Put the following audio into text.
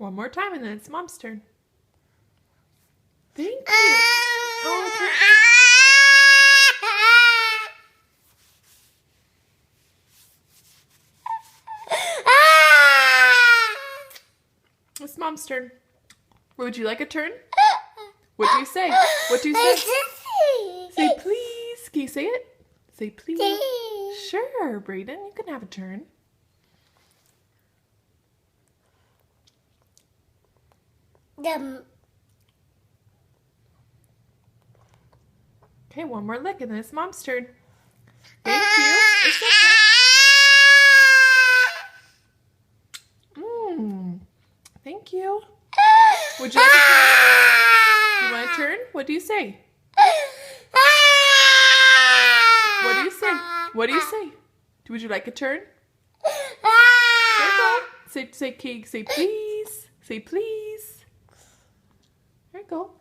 One more time and then it's Mom's turn. Thank you. Oh, it's Mom's turn. Would you like a turn? What do you say? What do you say? Say please. Can you say it? Say please. Sure, Brayden, you can have a turn. Okay, one more lick and then it's Mom's turn. Thank you. It's okay. Thank you. Would you like a turn? You want a turn? What do you say? What do you say? What do you say? Would you like a turn? There you go. Say please. Say please. There you go.